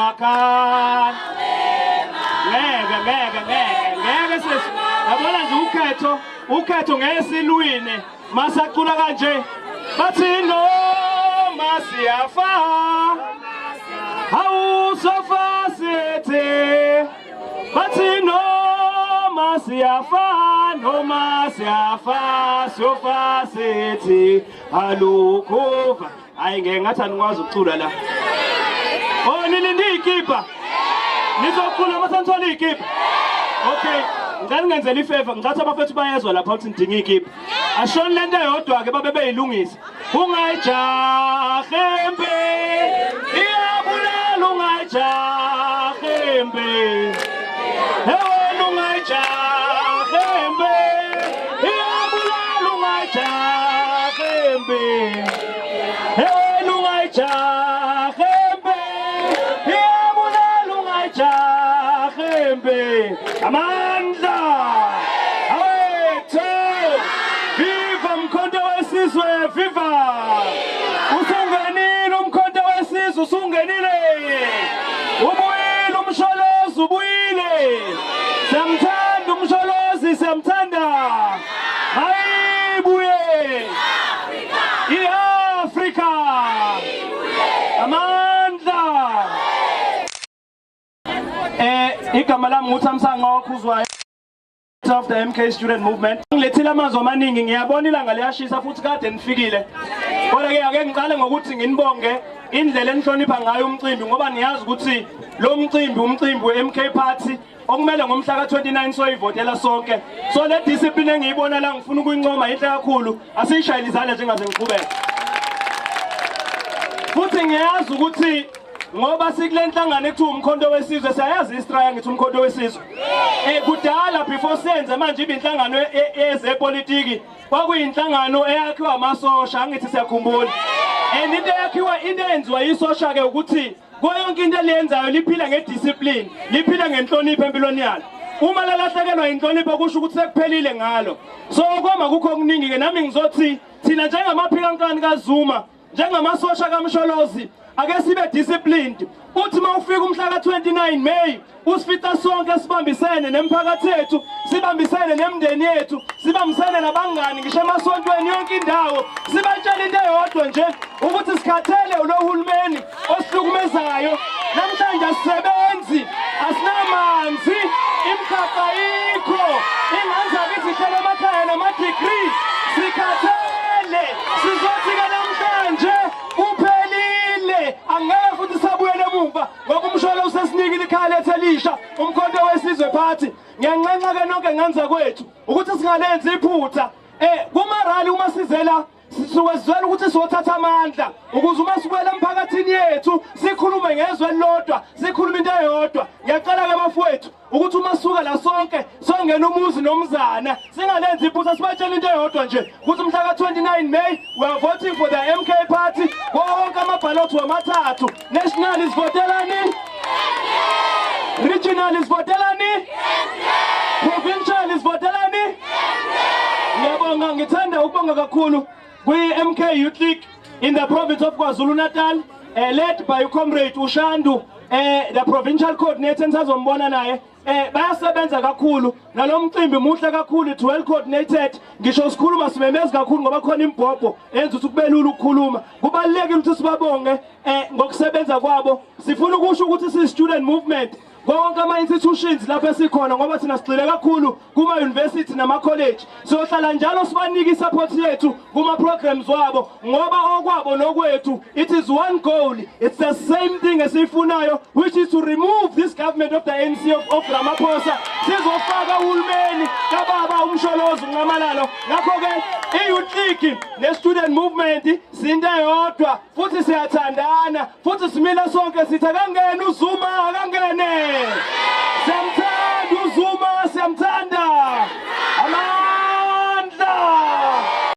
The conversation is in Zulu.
Makan. Ngeke sisi. Yabona nje ukhetho ngeke silwine. Masacula kanje. Bathi no masiyafa. How so fast it. Bathi no masiyafa, no masiyafa, so fast it. Alukova. Ayike ngathi anikwazi ukucula la. Oh nilindi ikipa. Nizocula masanthola ikipa. Okay. Ngani ngenzela ifavor ngicathi abafethu bayezwa lapha uthi ngidinga ikipa. Ashoni lento eyodwa ke babe beyilungisa. Ungayijahe mbe. Iyabulala ungayijahe mbe. Hey ungayijahe mbe. Iyabulala ungayijahe mbe. Hey ungayijahe mbe. Iyabulala ungayijahe mbe. Amandla. Viva Mkhonto wesizwe, viva! Usungenile uMkhonto wesizwe, usungenile! Ubuyile umsholozi, ubuyile! Siyamthanda umsholozi, siyamthanda! Hayibuye! I-Afrika! Amandla! Igama lami nguThamsanqa Wakhuzwayo of the MK student movement. Ngilethile amazwi amaningi ngiyabona ilanga liyashisa futhi kade nifikile. Kodwa ke ake ngiqale ngokuthi nginibonge indlela enihlonipha ngayo umcimbi ngoba niyazi ukuthi lo umcimbi weMK party okumele ngomhla ka29 soyivotela sonke. So le discipline engiyibona la ngifuna ukuyincoma inhle kakhulu asishayelizana njengaze ngiqhubeka. Futhi ngiyazi ukuthi ngoba sikule nhlangano ekuthiwa uMkhonto wesizwe siyayazi istraya ngithi uMkhonto wesizwe. Kudala before senze manje ibinhlangano yezepolitiki kwakuyinhlangano eyakhiwa amasosha ngithi siyakhumbula. Into eyakhiwa into enziwa yisosha ke ukuthi konke into eliyenzayo liphila ngediscipline, liphila ngenhlonipho empilweni yalo. Uma lalahlekelwa inhlonipho kusho ukuthi sekuphelile ngalo. So koma kukho okuningi ke nami ngizothi thina njengamaphikankani kaZuma, njengamasosha kaMsholozi ake sibe disciplined. Uthi mawufika umhla ka29 May usifita sonke sibambisene nemphakathi yethu, sibambisene nemndeni yethu, sibambisene nabangani ngisho emasontweni yonke indawo, sibatshela into eyodwa nje ukuthi sikhathele lo hulumeni osihlukumezayo. Namhlanje asisebenzi, asinamanzi, imkhapha ayikho, ingane zakithi zihlala emakhaya nama-degree. Sikhathele, sizothi ke namhlanje angeke futhi sabuyele emumva ngoba umsholo usesinikile ikhaya lethu elisha uMkhonto wesizwe party. Ngiyanxenxa ke nonke nganza kwethu ukuthi singalenzi iphutha kumarali uma sizela siwezwela ukuthi siyothatha amandla ukuze uma sikwela emphakathini yethu sikhulume ngezwe elilodwa, sikhulume into eyodwa. Ngiyacela ke bafowethu ukuthi uma sisuka la sonke songena umuzi nomzana singalenzi iphutha, sibatshela into eyodwa nje ukuthi umhla ka29 May we are voting for the MK party. Wonke amabhalothi wamathathu. National is votelani, regional is votelani, provincial is votelani. Ngiyabonga, ngithanda ukubonga kakhulu kwi-MK Youth League in the province of KwaZulu-Natal, led by Comrade Ushandu, the provincial coordinator ensazombona naye. Bayasebenza kakhulu nalo mcimbi muhle kakhulu, it's well coordinated. Ngisho sikhuluma simemeza kakhulu ngoba khona imbhobho enza ukuthi kube lula ukukhuluma. Kubalulekile ukuthi sibabonge ngokusebenza kwabo. Sifuna ukusho ukuthi si student movement konke ama-institutions lapho esikhona ngoba thina sigxile kakhulu kuma-university nama-college. Siyohlala njalo sibanike i-support yethu kuma-programs wabo ngoba okwabo nokwethu it is one goal, it's the same thing esiyifunayo, which is to remove this government of the ANC of Ramaphosa. Sizofaka uhulumeni kababa uMsholozi uNcamalalo. Ngakho-ke i-Youth League ne-student movement sinto eyodwa futhi siyathandana futhi simile sonke sithi akangene uZuma, akangene. Siyamthanda uZuma, siyamthanda.